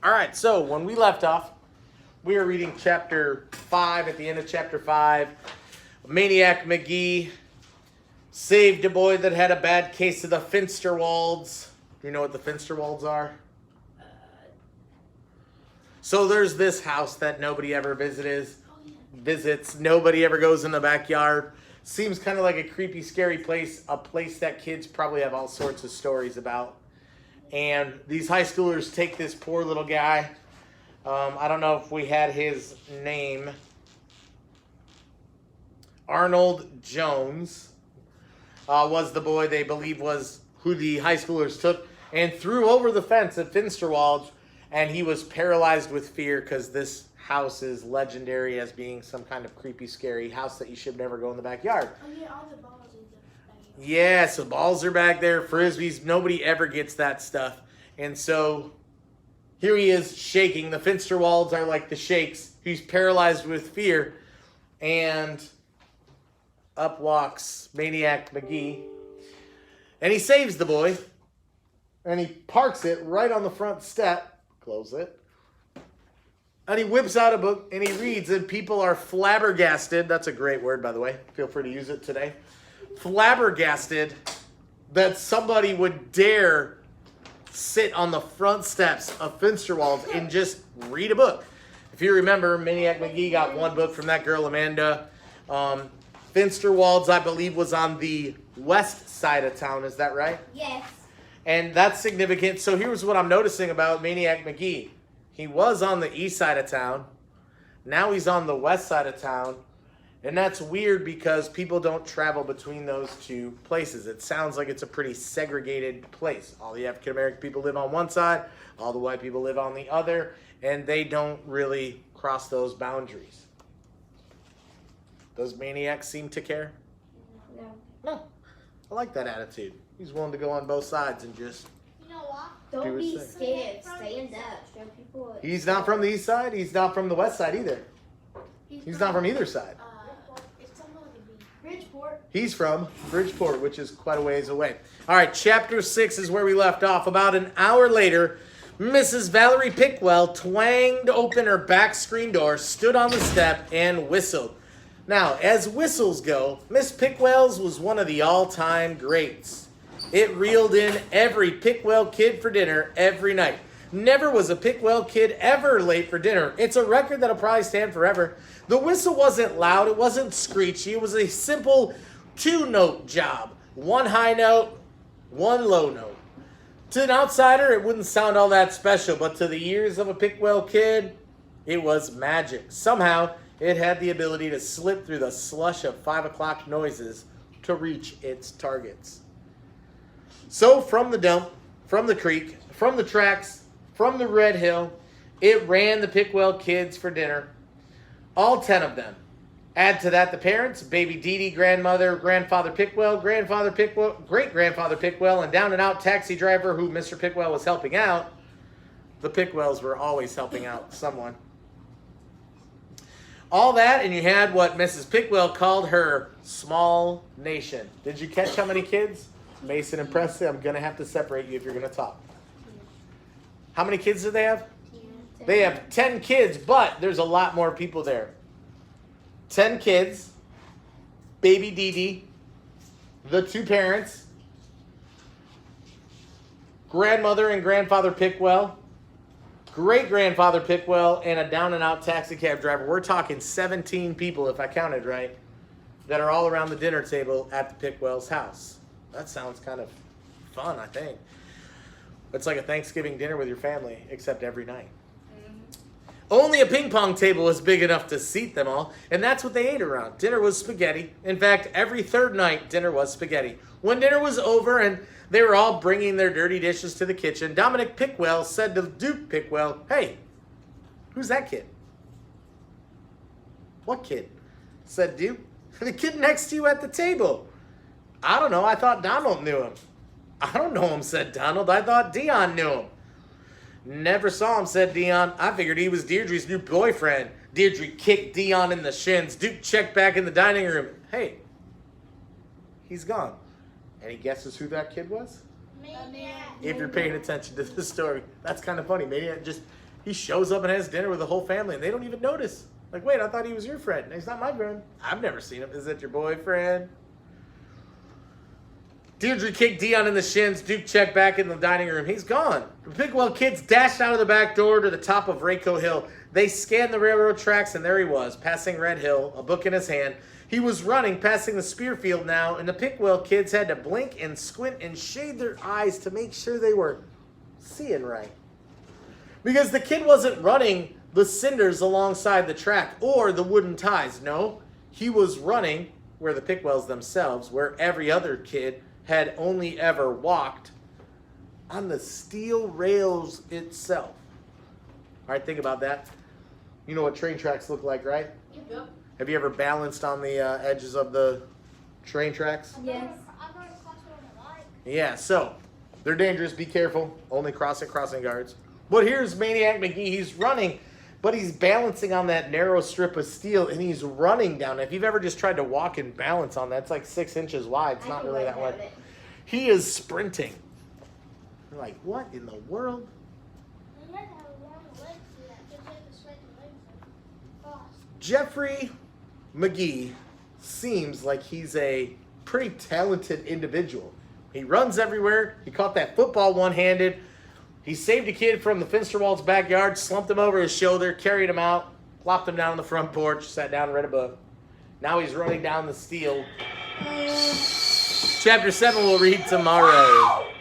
All right, so when we left off, we were reading chapter 5. At the end of chapter 5, Maniac Magee saved a boy that had a bad case of the Finsterwalds. Do you know what the Finsterwalds are? So there's this house that nobody ever visits. Nobody ever goes in the backyard. Seems kind of like a creepy, scary place. A place that kids probably have all sorts of stories about. And these high schoolers take this poor little guy. I don't know if we had his name. Arnold Jones was the boy they believe was who the high schoolers took and threw over the fence at Finsterwalds. And he was paralyzed with fear because this house is legendary as being some kind of creepy, scary house that you should never go in the backyard. Oh yeah, all the balls in the backyard. Yeah, so balls are back there, frisbees. Nobody ever gets that stuff. And so here he is shaking. The Finsterwalds are like the shakes. He's paralyzed with fear. And up walks Maniac Magee. And he saves the boy. And he parks it right on the front step. Close it. And he whips out a book and he reads, and people are flabbergasted. That's a great word, by the way. Feel free to use it today. Flabbergasted that somebody would dare sit on the front steps of Finsterwalds and just read a book. If you remember, Maniac Magee got one book from that girl, Amanda. Finsterwalds, I believe, was on the west side of town. Is that right? Yes. And that's significant. So here's what I'm noticing about Maniac Magee. He was on the east side of town. Now he's on the west side of town. And that's weird because people don't travel between those two places. It sounds like it's a pretty segregated place. All the African American people live on one side. All the white people live on the other. And they don't really cross those boundaries. Does Maniac seem to care? No. No. I like that attitude. He's willing to go on both sides and just... You know what? Don't be his scared. Stand up. Show people. He's not from the east side. He's not from the west side either. He's not from either side. It's somewhere like a Bridgeport. He's from Bridgeport, which is quite a ways away. All right, chapter 6 is where we left off. About an hour later, Mrs. Valerie Pickwell twanged open her back screen door, stood on the step, and whistled. Now, as whistles go, Miss Pickwell's was one of the all-time greats. It reeled in every Pickwell kid for dinner every night. Never was a Pickwell kid ever late for dinner. It's a record that'll probably stand forever. The whistle wasn't loud. It wasn't screechy. It was a simple two-note job. One high note, one low note. To an outsider, it wouldn't sound all that special, but to the ears of a Pickwell kid, it was magic. Somehow, it had the ability to slip through the slush of 5 o'clock noises to reach its targets. So from the dump, from the creek, from the tracks, from the Red Hill, it ran the Pickwell kids for dinner. All 10 of them. Add to that the parents, baby Dee Dee, grandmother, grandfather Pickwell, great-grandfather Pickwell, and down-and-out taxi driver who Mr. Pickwell was helping out. The Pickwells were always helping out someone. All that, and you had what Mrs. Pickwell called her small nation. Did you catch how many kids? Mason and Presley, I'm going to have to separate you if you're going to talk. How many kids do they have? 10. They have 10 kids, but there's a lot more people there. 10 kids, baby Dee Dee, the 2 parents, grandmother and grandfather Pickwell, great-grandfather Pickwell, and a down-and-out taxi cab driver. We're talking 17 people, if I counted right, that are all around the dinner table at the Pickwell's house. That sounds kind of fun, I think. It's like a Thanksgiving dinner with your family, except every night. Only a ping pong table was big enough to seat them all, and that's what they ate around. Dinner was spaghetti. In fact, every third night, dinner was spaghetti. When dinner was over and they were all bringing their dirty dishes to the kitchen, Dominic Pickwell said to Duke Pickwell, "Hey, who's that kid?" "What kid?" said Duke. "The kid next to you at the table." "I don't know. I thought Donald knew him." "I don't know him," said Donald. "I thought Dion knew him." "Never saw him," said Dion. "I figured he was Deirdre's new boyfriend." Deirdre kicked Dion in the shins. Duke checked back in the dining room. "Hey, he's gone." Any guesses who that kid was? Maniac. If you're paying attention to the story. That's kind of funny. Maniac just He shows up and has dinner with the whole family, and they don't even notice. Like, wait, I thought he was your friend. He's not my friend. I've never seen him. Is that your boyfriend? Deirdre kicked Dion in the shins. Duke checked back in the dining room. He's gone. The Pickwell kids dashed out of the back door to the top of Rayco Hill. They scanned the railroad tracks, and there he was, passing Red Hill, a book in his hand. He was running, passing the Spearfield now, and the Pickwell kids had to blink and squint and shade their eyes to make sure they were seeing right. Because the kid wasn't running the cinders alongside the track or the wooden ties. No, he was running where the Pickwells themselves, where every other kid had only ever walked, on the steel rails itself. All right, think about that. You know what train tracks look like, right? Yep. Have you ever balanced on the edges of the train tracks? Yes. I've never crossed it on the line. Yeah, so they're dangerous. Be careful. Only cross at crossing guards. But here's Maniac Magee. He's running, but he's balancing on that narrow strip of steel, and he's running down it. If you've ever just tried to walk and balance on that, it's like 6 inches wide. It's not really that wide. He is sprinting. You're like, what in the world? You had to have long legs for that, because you have to sweat your legs across. Jeffrey Magee seems like he's a pretty talented individual. He runs everywhere. He caught that football one-handed. He saved a kid from the Finsterwald's backyard, slumped him over his shoulder, carried him out, plopped him down on the front porch, sat down and read a book. Now he's running down the steel. Chapter 7 we'll read tomorrow.